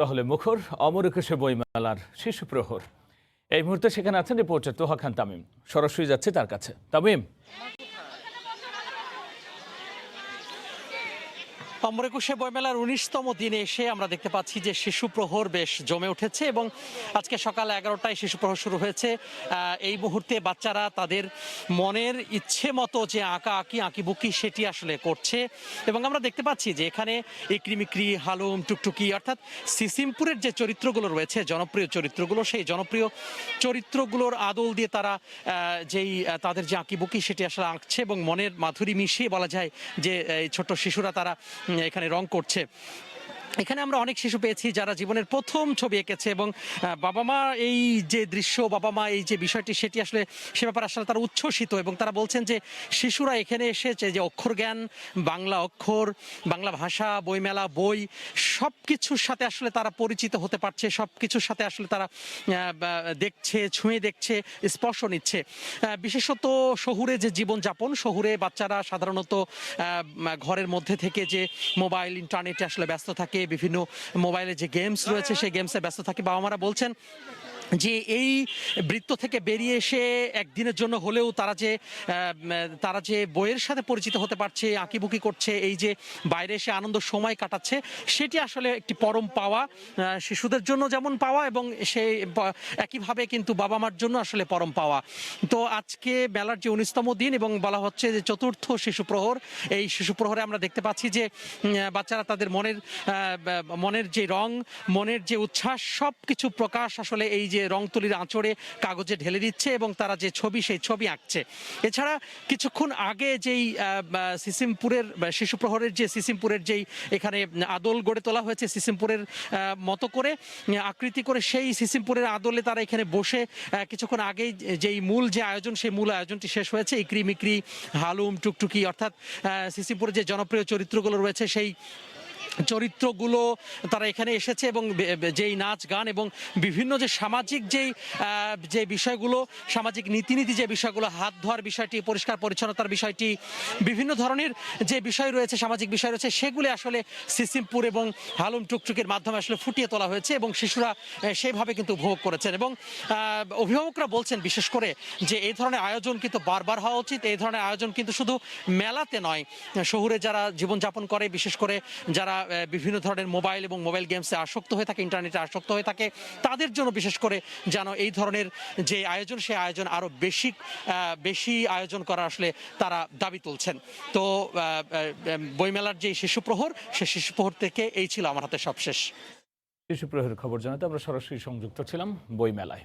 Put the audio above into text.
তাহলে মুখর অমর একুশে বইমেলার শিশু প্রহর। এই মুহূর্তে সেখানে আছেন রিপোর্টার তোহা খান তামিম। সরাসরি যাচ্ছে তার কাছে। তামিম, অমর একুশে বইমেলার 19তম দিনে এসে আমরা দেখতে পাচ্ছি যে শিশু প্রহর বেশ জমে উঠেছে এবং আজকে সকাল 11টায় শিশু প্রহর শুরু হয়েছে। এই মুহূর্তে বাচ্চারা তাদের মনের ইচ্ছে মতো যে আঁকিবুকি সেটি আসলে করছে এবং আমরা দেখতে পাচ্ছি যে এখানে ইকরিমিকরি, হালুম, টুকটুকি অর্থাৎ সিসিমপুরের যে চরিত্রগুলো রয়েছে, জনপ্রিয় চরিত্রগুলো, সেই জনপ্রিয় চরিত্রগুলোর আদল দিয়ে তারা তাদের যে আঁকিবুকি সেটি আসলে আঁকছে এবং মনের মাধুরী মিশিয়ে বলা যায় যে এই ছোট্ট শিশুরা তারা এখানে রং করছে। এখানে আমরা অনেক শিশু পেয়েছি যারা জীবনের প্রথম ছবি এঁকেছে এবং বাবা মা এই যে দৃশ্য, বাবা মা এই যে বিষয়টি সেটি আসলে সে ব্যাপারে আসলে তারা উচ্ছ্বসিত এবং তারা বলছেন যে শিশুরা এখানে এসেছে যে অক্ষর জ্ঞান, বাংলা অক্ষর, বাংলা ভাষা, বইমেলা, বই সব কিছুর সাথে আসলে তারা পরিচিত হতে পারছে, সব কিছুর সাথে আসলে তারা দেখছে, ছুঁয়ে দেখছে, স্পর্শ নিচ্ছে। বিশেষত শহুরে যে জীবনযাপন, শহুরে বাচ্চারা সাধারণত ঘরের মধ্যে থেকে যে মোবাইল, ইন্টারনেটে আসলে ব্যস্ত থাকে, বিভিন্ন মোবাইলে যে গেমস রয়েছে সেই গেমসে ব্যস্ত থাকে। বাবা মারা বলছেন যে এই বৃত্ত থেকে বেরিয়ে এসে একদিনের জন্য হলেও তারা যে বইয়ের সাথে পরিচিত হতে পারছে, আঁকিবুকি করছে, এই যে বাইরে এসে আনন্দ সময় কাটাচ্ছে, সেটি আসলে একটি পরম পাওয়া, শিশুদের জন্য যেমন পাওয়া এবং সেই একইভাবে কিন্তু বাবা মার জন্য আসলে পরম পাওয়া। তো আজকে মেলার যে 19তম দিন এবং বলা হচ্ছে যে চতুর্থ শিশু প্রহর, এই শিশু প্রহরে আমরা দেখতে পাচ্ছি যে বাচ্চারা তাদের মনের যে রং, মনের যে উচ্ছ্বাস সব কিছু প্রকাশ আসলে এই যে রং তুলির আঁচড়ে কাগজে ঢেলে দিচ্ছে এবং তারা যে ছবি সেই ছবি আঁকছে। এছাড়া কিছুক্ষণ আগে যেই সিসিমপুরের শিশু প্রহরের যে সিসিমপুরের যেই এখানে আদল গড়ে তোলা হয়েছে, সিসিমপুরের মতো করে আকৃতি করে, সেই সিসিমপুরের আদলে তারা এখানে বসে কিছুক্ষণ আগেই যেই মূল যে আয়োজন, সেই মূল আয়োজনটি শেষ হয়েছে। ইকরিমিকরি, হালুম, টুকটুকি অর্থাৎ সিসিমপুরের যে জনপ্রিয় চরিত্রগুলো রয়েছে সেই চরিত্রগুলো তারা এখানে এসেছে এবং যেই নাচ গান এবং বিভিন্ন যে সামাজিক যে বিষয়গুলো, সামাজিক নীতিনীতি যে বিষয়গুলো, হাত ধোয়ার বিষয়টি, পরিষ্কার পরিচ্ছন্নতার বিষয়টি, বিভিন্ন ধরনের যে বিষয় রয়েছে, সামাজিক বিষয় রয়েছে, সেগুলি আসলে সিসিমপুর এবং হালুম টুকটুকির মাধ্যমে আসলে ফুটিয়ে তোলা হয়েছে এবং শিশুরা সেইভাবে কিন্তু উপভোগ করেছেন। এবং অভিভাবকরা বলছেন বিশেষ করে যে এই ধরনের আয়োজন কিন্তু বারবার হওয়া উচিত। এই ধরনের আয়োজন কিন্তু শুধু মেলাতে নয়, শহুরে যারা জীবনযাপন করে, বিশেষ করে যারা বিভিন্ন ধরনের মোবাইল এবং মোবাইল গেমসে আসক্ত হয়ে থাকে, ইন্টারনেটে আসক্ত হয়ে থাকে, তাদের জন্য বিশেষ করে যেন এই ধরনের যে আয়োজন, সেই আয়োজন আরো বেশি আয়োজন করা আসলে তারা দাবি তুলছেন। তো বইমেলার যে শিশু প্রহর, সেই শিশু প্রহর থেকে এই ছিল আমার হাতে সবশেষ। শিশু প্রহরের খবর জানাতে আমরা সরাসরি সংযুক্ত ছিলাম বইমেলায়।